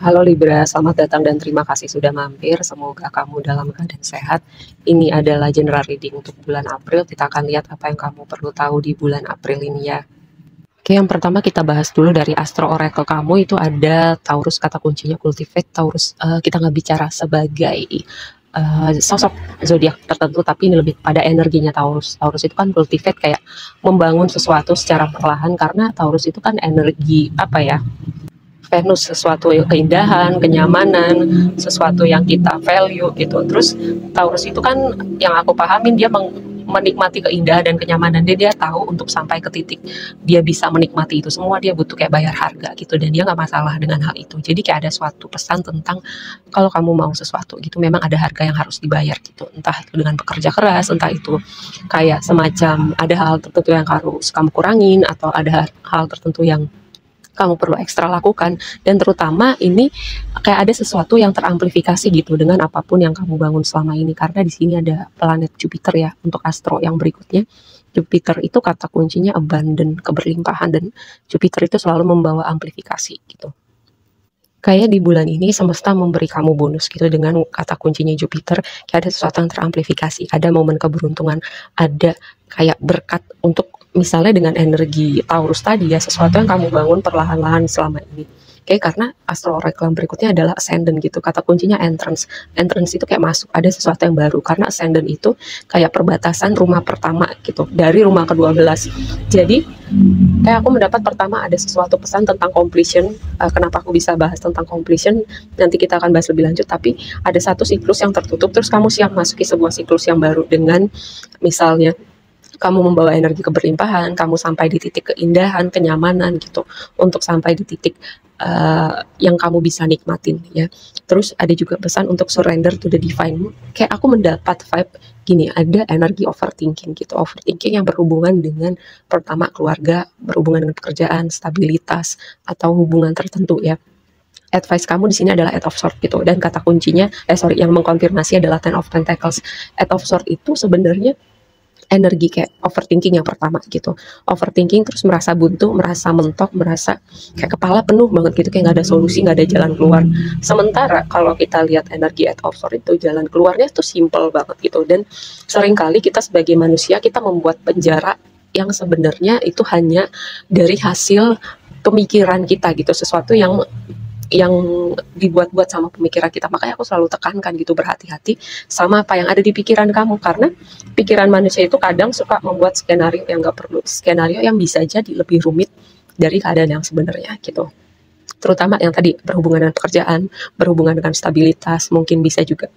Halo Libra, selamat datang dan terima kasih sudah mampir. Semoga kamu dalam keadaan sehat. Ini adalah general reading untuk bulan April. Kita akan lihat apa yang kamu perlu tahu di bulan April ini ya. Oke, yang pertama kita bahas dulu dari Astro Oracle kamu itu ada Taurus, kata kuncinya cultivate. Taurus kita nggak bicara sebagai sosok zodiak tertentu, tapi ini lebih pada energinya Taurus. Taurus itu kan cultivate, kayak membangun sesuatu secara perlahan, karena Taurus itu kan energi apa ya, Venus, sesuatu keindahan, kenyamanan, sesuatu yang kita value gitu. Terus Taurus itu kan yang aku pahamin dia menikmati keindahan dan kenyamanan. Dia tahu untuk sampai ke titik dia bisa menikmati itu semua, dia butuh kayak bayar harga gitu, dan dia nggak masalah dengan hal itu. Jadi kayak ada suatu pesan tentang kalau kamu mau sesuatu gitu memang ada harga yang harus dibayar gitu, entah itu dengan bekerja keras, entah itu kayak semacam ada hal tertentu yang harus kamu kurangin, atau ada hal tertentu yang kamu perlu ekstra lakukan. Dan terutama ini kayak ada sesuatu yang teramplifikasi gitu dengan apapun yang kamu bangun selama ini, karena di sini ada planet Jupiter ya untuk astro yang berikutnya. Jupiter itu kata kuncinya abundant, keberlimpahan, dan Jupiter itu selalu membawa amplifikasi gitu. Kayak di bulan ini semesta memberi kamu bonus gitu dengan kata kuncinya Jupiter, kayak ada sesuatu yang teramplifikasi, ada momen keberuntungan, ada kayak berkat untuk misalnya dengan energi Taurus tadi ya, sesuatu yang kamu bangun perlahan-lahan selama ini. Kayak karena astro oracle berikutnya adalah ascendant gitu, kata kuncinya entrance. Entrance itu kayak masuk, ada sesuatu yang baru, karena ascendant itu kayak perbatasan rumah pertama gitu, dari rumah ke-12. Jadi kayak aku mendapat pertama ada sesuatu pesan tentang completion. Kenapa aku bisa bahas tentang completion, nanti kita akan bahas lebih lanjut, tapi ada satu siklus yang tertutup, terus kamu siap masuki sebuah siklus yang baru dengan misalnya kamu membawa energi keberlimpahan, kamu sampai di titik keindahan, kenyamanan gitu, untuk sampai di titik yang kamu bisa nikmatin ya. Terus ada juga pesan untuk surrender to the divine. Kayak aku mendapat vibe gini, ada energi overthinking gitu, overthinking yang berhubungan dengan pertama keluarga, berhubungan dengan pekerjaan, stabilitas, atau hubungan tertentu ya. Advice kamu di sini adalah Eight of Swords gitu, dan kata kuncinya yang mengkonfirmasi adalah Ten of Pentacles. Eight of Swords itu sebenarnya energi kayak overthinking yang pertama gitu, overthinking, terus merasa buntu, merasa mentok, merasa kayak kepala penuh banget gitu, kayak nggak ada solusi, nggak ada jalan keluar. Sementara kalau kita lihat energi Eight of Swords itu jalan keluarnya tuh simple banget gitu, dan seringkali kita sebagai manusia kita membuat penjara yang sebenarnya itu hanya dari hasil pemikiran kita gitu, sesuatu yang dibuat-buat sama pemikiran kita. Makanya aku selalu tekankan gitu, berhati-hati sama apa yang ada di pikiran kamu, karena pikiran manusia itu kadang suka membuat skenario yang gak perlu, skenario yang bisa jadi lebih rumit dari keadaan yang sebenarnya gitu. Terutama yang tadi berhubungan dengan pekerjaan, berhubungan dengan stabilitas, mungkin bisa juga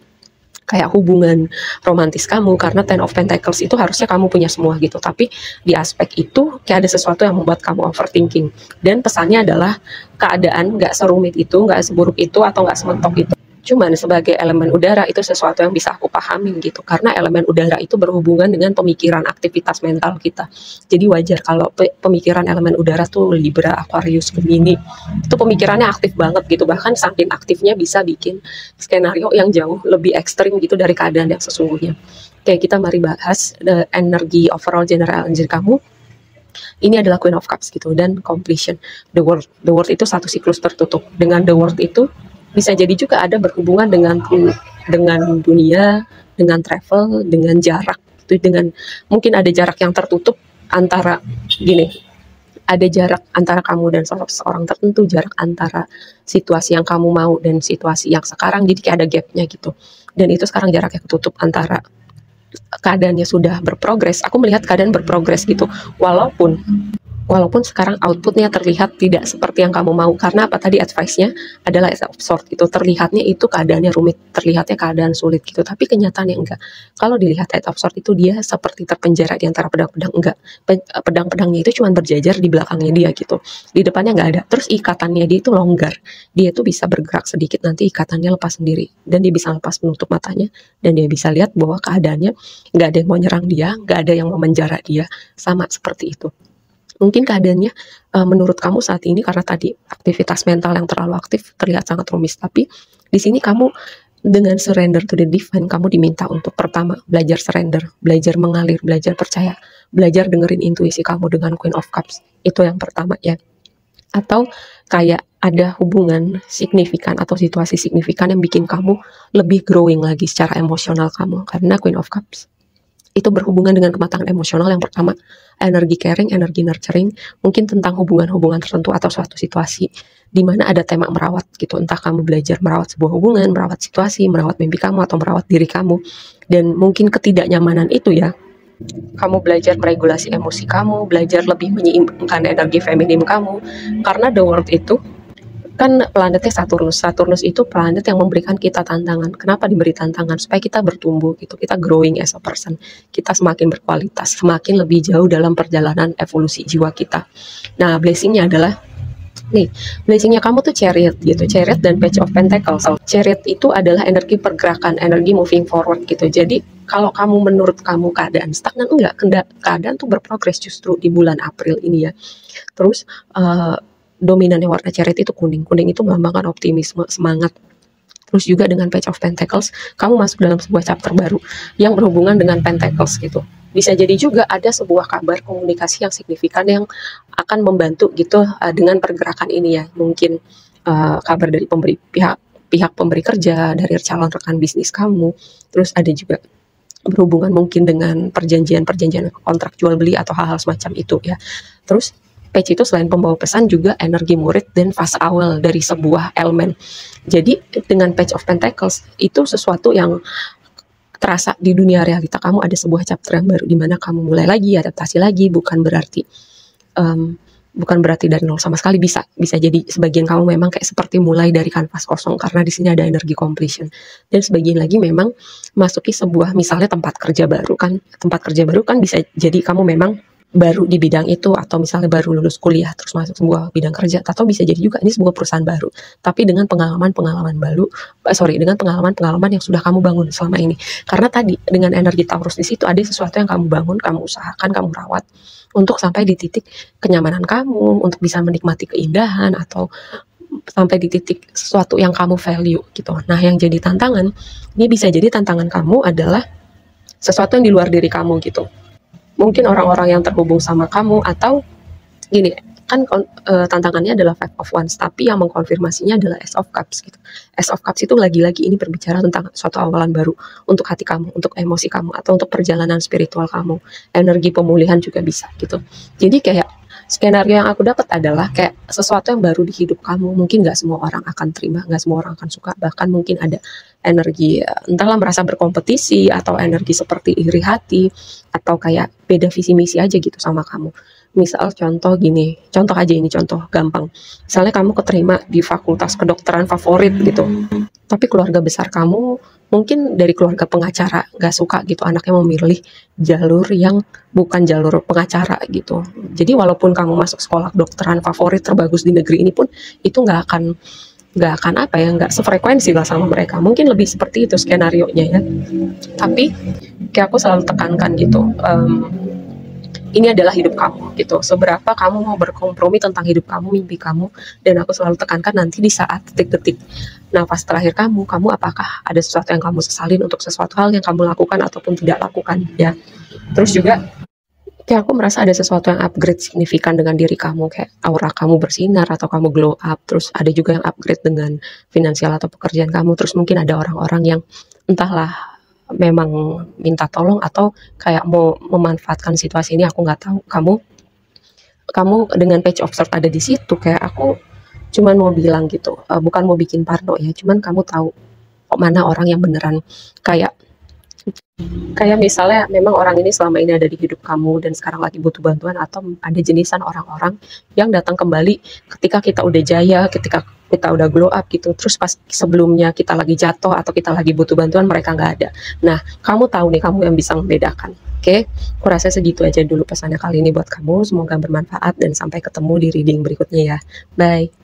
kayak hubungan romantis kamu, karena Ten of Pentacles itu harusnya kamu punya semua gitu, tapi di aspek itu kayak ada sesuatu yang membuat kamu overthinking. Dan pesannya adalah keadaan nggak serumit itu, nggak seburuk itu, atau nggak sementok itu. Cuman sebagai elemen udara itu sesuatu yang bisa aku pahamin gitu, karena elemen udara itu berhubungan dengan pemikiran, aktivitas mental kita. Jadi wajar kalau pemikiran elemen udara tuh Libra, Aquarius, Gemini, itu pemikirannya aktif banget gitu, bahkan saking aktifnya bisa bikin skenario yang jauh lebih ekstrim gitu dari keadaan yang sesungguhnya. Oke, kita mari bahas energi overall general energy kamu. Ini adalah Queen of Cups gitu, dan completion, the world. The world itu satu siklus tertutup. Dengan the world itu bisa jadi juga ada berhubungan dengan dunia, dengan travel, dengan jarak itu, dengan mungkin ada jarak yang tertutup antara gini, ada jarak antara kamu dan seseorang tertentu, jarak antara situasi yang kamu mau dan situasi yang sekarang, jadi kayak ada gapnya gitu. Dan itu sekarang jarak yang tertutup antara keadaannya sudah berprogres, aku melihat keadaan berprogres gitu, walaupun sekarang outputnya terlihat tidak seperti yang kamu mau, karena apa tadi advice-nya adalah Eight of Swords gitu, terlihatnya itu keadaannya rumit, terlihatnya keadaan sulit gitu, tapi kenyataannya enggak. Kalau dilihat Eight of Swords itu dia seperti terpenjara di antara pedang-pedang, enggak, pedang-pedangnya itu cuma berjajar di belakangnya dia gitu, di depannya nggak ada, terus ikatannya dia itu longgar, dia itu bisa bergerak sedikit, nanti ikatannya lepas sendiri, dan dia bisa lepas menutup matanya, dan dia bisa lihat bahwa keadaannya nggak ada yang mau nyerang dia, nggak ada yang mau menjara dia, sama seperti itu. Mungkin keadaannya menurut kamu saat ini karena tadi aktivitas mental yang terlalu aktif terlihat sangat rumit, tapi di sini kamu dengan surrender to the divine, kamu diminta untuk pertama belajar surrender, belajar mengalir, belajar percaya, belajar dengerin intuisi kamu dengan Queen of Cups. Itu yang pertama ya. atau kayak ada hubungan signifikan atau situasi signifikan yang bikin kamu lebih growing lagi secara emosional kamu. Karena Queen of Cups itu berhubungan dengan kematangan emosional. Yang pertama, energi caring, energi nurturing, mungkin tentang hubungan-hubungan tertentu atau suatu situasi di mana ada tema merawat gitu. Entah kamu belajar merawat sebuah hubungan, merawat situasi, merawat mimpi kamu, atau merawat diri kamu. Dan mungkin ketidaknyamanan itu ya, kamu belajar meregulasi emosi kamu, belajar lebih menyeimbangkan energi feminim kamu. Karena the world itu kan planetnya Saturnus. Saturnus itu planet yang memberikan kita tantangan. Kenapa diberi tantangan? Supaya kita bertumbuh gitu, kita growing as a person, kita semakin berkualitas, semakin lebih jauh dalam perjalanan evolusi jiwa kita. Nah, blessingnya adalah nih, blessingnya kamu tuh Chariot gitu, Chariot dan Page of Pentacles. So, Chariot itu adalah energi pergerakan, energi moving forward gitu. Jadi kalau kamu menurut kamu keadaan stagnan, enggak, keadaan tuh berprogres justru di bulan April ini ya. Terus dominannya warna Chariot itu kuning. Kuning itu melambangkan optimisme, semangat. Terus juga dengan Page of Pentacles, kamu masuk dalam sebuah chapter baru yang berhubungan dengan Pentacles gitu. Bisa jadi juga ada sebuah kabar komunikasi yang signifikan yang akan membantu gitu dengan pergerakan ini ya. Mungkin kabar dari pihak pemberi kerja, dari calon rekan bisnis kamu. Terus ada juga berhubungan mungkin dengan perjanjian kontrak jual beli atau hal-hal semacam itu ya. Terus Page itu selain pembawa pesan juga energi murid dan fase awal dari sebuah elemen. Jadi dengan Page of Pentacles itu sesuatu yang terasa di dunia realita kamu, ada sebuah chapter yang baru di mana kamu mulai lagi, adaptasi lagi. Bukan berarti dari nol sama sekali. Bisa jadi sebagian kamu memang kayak seperti mulai dari kanvas kosong karena di sini ada energi completion, dan sebagian lagi memang masuki sebuah misalnya tempat kerja baru kan bisa jadi kamu memang baru di bidang itu, atau misalnya baru lulus kuliah terus masuk sebuah bidang kerja, atau bisa jadi juga ini sebuah perusahaan baru tapi dengan pengalaman-pengalaman yang sudah kamu bangun selama ini. Karena tadi dengan energi Taurus di situ ada sesuatu yang kamu bangun, kamu usahakan, kamu rawat untuk sampai di titik kenyamanan kamu, untuk bisa menikmati keindahan, atau sampai di titik sesuatu yang kamu value gitu. Nah, yang jadi tantangan, ini bisa jadi tantangan kamu adalah sesuatu yang di luar diri kamu gitu. Mungkin orang-orang yang terhubung sama kamu, atau gini kan tantangannya adalah Five of Wands, tapi yang mengkonfirmasinya adalah Ace of Cups gitu. Ace of Cups itu lagi-lagi ini berbicara tentang suatu awalan baru untuk hati kamu, untuk emosi kamu, atau untuk perjalanan spiritual kamu. Energi pemulihan juga bisa gitu. Jadi kayak skenario yang aku dapat adalah kayak sesuatu yang baru di hidup kamu. Mungkin nggak semua orang akan terima, nggak semua orang akan suka, bahkan mungkin ada energi entahlah merasa berkompetisi, atau energi seperti iri hati, atau kayak beda visi misi aja gitu sama kamu. Misal contoh gampang, misalnya kamu keterima di fakultas kedokteran favorit gitu, tapi keluarga besar kamu mungkin dari keluarga pengacara, nggak suka gitu anaknya memilih jalur yang bukan jalur pengacara gitu. Jadi walaupun kamu masuk sekolah kedokteran favorit terbagus di negeri ini pun, itu nggak akan nggak sefrekuensi lah sama mereka. Mungkin lebih seperti itu skenario nya ya. Tapi kayak aku selalu tekankan gitu, ini adalah hidup kamu gitu. Seberapa kamu mau berkompromi tentang hidup kamu, mimpi kamu, dan aku selalu tekankan nanti di saat detik-detik nafas terakhir kamu apakah ada sesuatu yang kamu sesalin untuk sesuatu hal yang kamu lakukan ataupun tidak lakukan ya. Terus juga kayak aku merasa ada sesuatu yang upgrade signifikan dengan diri kamu, kayak aura kamu bersinar atau kamu glow up. Terus ada juga yang upgrade dengan finansial atau pekerjaan kamu. Terus mungkin ada orang-orang yang entahlah memang minta tolong atau kayak mau memanfaatkan situasi ini, aku nggak tahu. Kamu dengan Page of Swords ada di situ, kayak aku cuman mau bilang gitu, bukan mau bikin parno ya, cuman kamu tahu kok mana orang yang beneran kayak misalnya memang orang ini selama ini ada di hidup kamu dan sekarang lagi butuh bantuan, atau ada jenisan orang-orang yang datang kembali ketika kita udah jaya, ketika kita udah glow up gitu, terus pas sebelumnya kita lagi jatuh atau kita lagi butuh bantuan mereka nggak ada. Nah, kamu tahu nih, kamu yang bisa membedakan. Oke, aku rasa segitu aja dulu pesannya kali ini buat kamu. Semoga bermanfaat dan sampai ketemu di reading berikutnya ya. Bye.